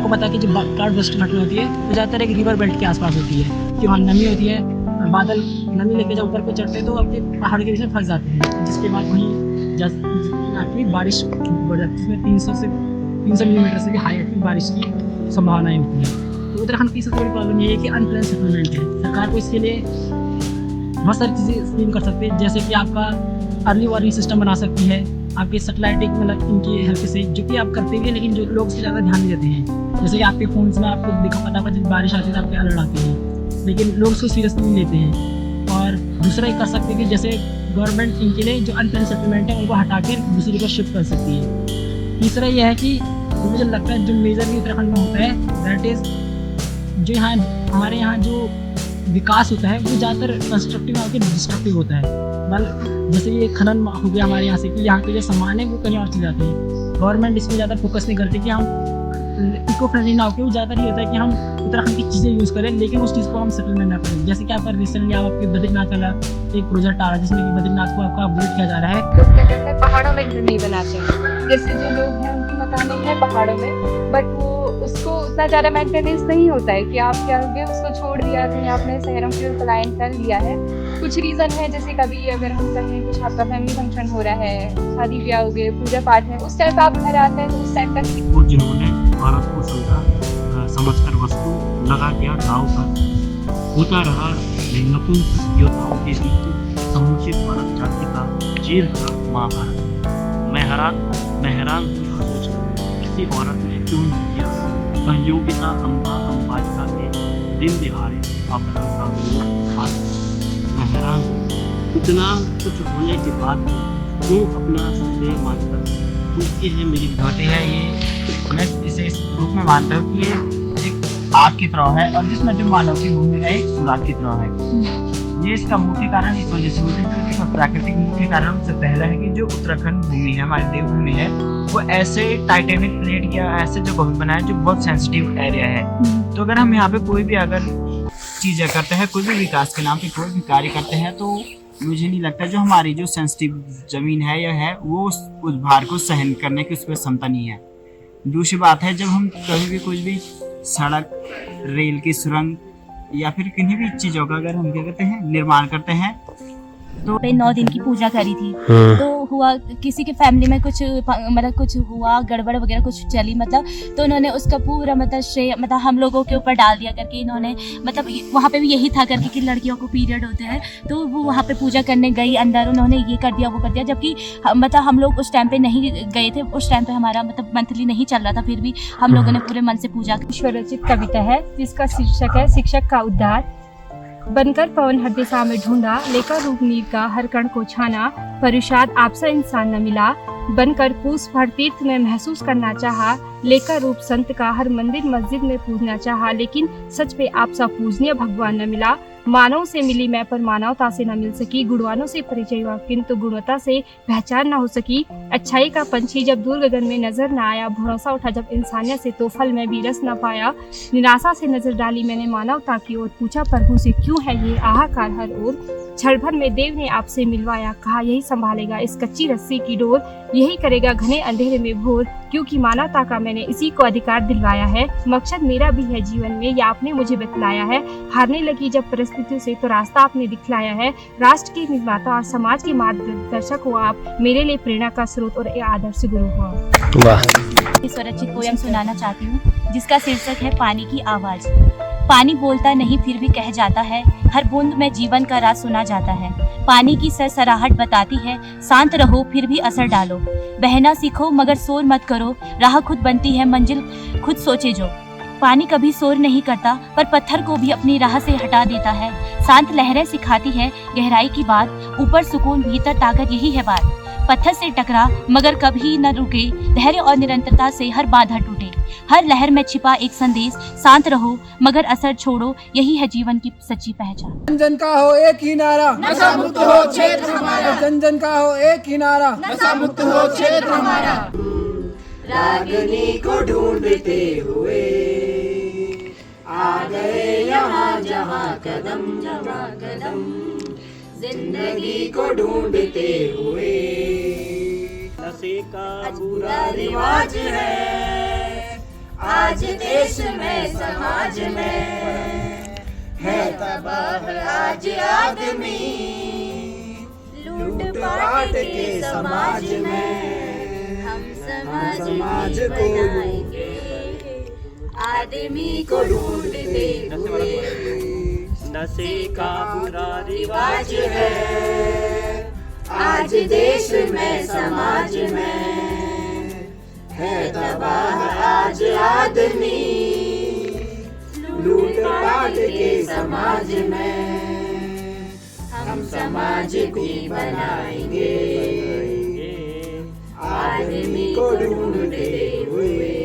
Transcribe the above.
आपको पता है कि जो क्लाउड बस्ट घटना होती है वो ज़्यादातर एक रिवर बेल्ट के आसपास होती है कि वहाँ नमी होती है, बादल नमी लेके जब ऊपर को चढ़ते हैं तो आपके पहाड़ के बीच में फंस जाते हैं, जिसके बाद वहीं आपकी बारिश बढ़ जाती है, इसमें 300 मिलीमीटर से भी हाई बारिश की संभावनाएं होती हैं। तो उत्तराखंड की सबसे बड़ी प्रॉब्लम ये है कि अनप्लान सेटलमेंट है। सरकार को इसके लिए बहुत सारी चीज़ें स्कीम कर सकती है, जैसे कि आपका अर्ली वार्निंग सिस्टम बना सकती है, आपके सैटेलाइट मतलब इनकी हेल्प से, जो कि आप करते भी हैं लेकिन जो लोग उससे ज़्यादा ध्यान नहीं देते हैं। जैसे कि आपके फ़ोन्स में आपको दिखा पता जब बारिश आती है तो आपके अलर्ट आते हैं, लेकिन लोग उसको सीरियसली नहीं लेते हैं। और दूसरा ये कर सकते हैं कि जैसे गवर्नमेंट इनके लिए जो अनप्लान सेटलमेंट है उनको हटा कर दूसरी को शिफ्ट कर सकती है। तीसरा यह है कि मुझे लगता है जो मेजर भी उत्तराखंड में होता है दैट इज़ जो यहाँ हमारे यहाँ जो विकास होता है वो ज़्यादातर कंस्ट्रक्टिव होकर डिस्ट्रक्टिव होता है। जैसे ये खनन हो गया हमारे यहाँ से कि यहाँ के जो सामान है वो कहीं और चले जाते हैं। गवर्नमेंट इसमें ज़्यादा फोकस नहीं करती कि हम इको फ्रेंडली ना होकर, वो ज़्यादातर ये होता है कि हम उत्तराखंड की चीज़ें यूज़ करें लेकिन उस चीज़ को हम सेटलमेंट ना करें। जैसे कि आपका रिसेंटली आपके बद्रीनाथ वाला एक प्रोजेक्ट आ रहा है जिसमें कि बद्रीनाथ को आपका अपग्रेड किया जा रहा है। लोग क्या करते हैं पहाड़ों में घर नहीं बनाते, जैसे जो लोग हैं उनके मकान है पहाड़ों में, बट वो उसको उतना ज़्यादा मेंटेनेंस नहीं होता है कि आप क्या होंगे उसको छोड़ दिया कहीं आपने शहरों की ओर पलायन कर लिया है। कुछ रीज़न है, जैसे कभी अगर हम कहें कुछ आपका फैमिली फंक्शन हो रहा है, शादी ब्याह हो गए, पूजा पाठ है, उस टाइम आप घर आते हैं तो उस टाइम तक वो जिन्होंने भारत को समझकर वस्तु लगा दिया दाव पर, होता रहा नपुंसक योद्धाओं के बीच समुचित भारत जाति का चीर भरा महाभारत। मैं हैरान हूँ किसी औरत ने क्यों नहीं किया सहयोगिता अंबालिका के दिन दिहाड़े अपना का। मैं हैरान हूँ इतना कुछ होने के बाद क्यों अपना श्रेय मानकर उसकी है मेरी घाटी है। ये मैं इसे इस रूप में मानता हूँ कि ये एक आग की तरह है और जिसमें जो मानव की भूमि है एक सुराग की तरह है। ये इसका मुख्य कारण इस वजह से होता है क्योंकि प्राकृतिक मुख्य कारण से पहला है कि जो उत्तराखंड भूमि है हमारी देवभूमि है वो ऐसे टाइटेनिक प्लेट या ऐसे जो भूमि बनाया जो बहुत सेंसिटिव एरिया है। तो अगर हम यहाँ पे कोई भी अगर चीज़ें करते हैं, कोई भी विकास के नाम पे कोई भी कार्य करते हैं, तो मुझे नहीं लगता जो हमारी जो सेंसिटिव ज़मीन है या है वो उस भार को सहन करने की उस पर क्षमता नहीं है। दूसरी बात है जब हम कभी भी कुछ भी सड़क, रेल की सुरंग या फिर किन्हीं भी चीज़ों का अगर हम क्या करते हैं निर्माण करते हैं तो 9 दिन की पूजा करी थी। तो हुआ किसी के फैमिली में कुछ मतलब कुछ हुआ गड़बड़ वगैरह कुछ चली मतलब, तो उन्होंने उसका पूरा मतलब श्रेय मतलब हम लोगों के ऊपर डाल दिया करके इन्होंने मतलब वहाँ पे भी यही था करके कि लड़कियों को पीरियड होते हैं तो वो वहाँ पे पूजा करने गई अंदर, उन्होंने ये कर दिया वो कर दिया, जबकि मतलब हम लोग उस टाइम पे नहीं गए थे, उस टाइम पे हमारा मतलब मंथली नहीं चल रहा था, फिर भी हम लोगों ने पूरे मन से पूजा की। ईश्वर रचित कविता है जिसका शीर्षक है शिक्षक का उद्धार। बनकर पवन हर दिशा में ढूंढा, लेकर रूप नीर का हर कण को छाना, परुषाद आपसा इंसान न मिला। बनकर पुष्प हर तीर्थ में महसूस करना चाहा, लेकर रूप संत का हर मंदिर मस्जिद में पूजना चाहा, लेकिन सच पे आपसा पूजनीय भगवान न मिला। मानव से मिली मैं पर मानवता से न मिल सकी, गुणवानों से परिचय हुआ किंतु गुणवत्ता से पहचान न हो सकी। अच्छाई का पंछी जब दूर गगन में नजर न आया, भरोसा उठा जब इंसानियत से तो फल में भी रस न पाया। निराशा से नजर डाली मैंने मानवता की ओर, पूछा प्रभु से क्यों है ये हाहाकार हर ओर। क्षण भर में देव ने आपसे मिलवाया, कहा यही संभालेगा इस कच्ची रस्सी की डोर, यही करेगा घने अंधेरे में भोर, क्योंकि मानवता का मैंने इसी को अधिकार दिलवाया है। मकसद मेरा भी है जीवन में, या आपने मुझे बतलाया है। हारने लगी जब परिस्थितियों से तो रास्ता आपने दिखलाया है। राष्ट्र के निर्माता और समाज के मार्गदर्शक हो आप, मेरे लिए प्रेरणा का स्रोत और आदर्श गुरु हो। वाह। स्वरचित पोयम सुनाना चाहती हूँ जिसका शीर्षक है पानी की आवाज। पानी बोलता नहीं फिर भी कह जाता है, हर बूंद में जीवन का राज सुना जाता है। पानी की सरसराहट बताती है, शांत रहो फिर भी असर डालो। बहना सीखो मगर शोर मत करो, राह खुद बनती है मंजिल खुद सोचे जो। पानी कभी शोर नहीं करता पर पत्थर को भी अपनी राह से हटा देता है। शांत लहरें सिखाती है गहराई की बात, ऊपर सुकून भीतर ताकत यही है बात। पत्थर से टकरा मगर कभी न रुके, धैर्य और निरंतरता से हर बाधा टूटे। हर लहर में छिपा एक संदेश, शांत रहो मगर असर छोड़ो, यही है जीवन की सच्ची पहचान। जन जन का हो एक ही नारा, नशा मुक्त हो क्षेत्र हमारा। जन जन का हो एक ही नारा, नशा मुक्त हो क्षेत्र हमारा। रागिनी को ढूंढते हुए आ गए यहाँ जहाँ कदम जिंदगी को ढूंढते हुए। नशे का बुरा रिवाज है, आज देश में समाज में है तबाह आज आदमी, लूट पाट के समाज में हम समाज को बनाएंगे, आदमी को ढूंढते हुए। नशे का बुरा रिवाज है आज देश में समाज में है तबाह आज आदमी, लूट पाट के समाज में हम समाज को बनाएंगे, आदमी को ढूंढते हुए।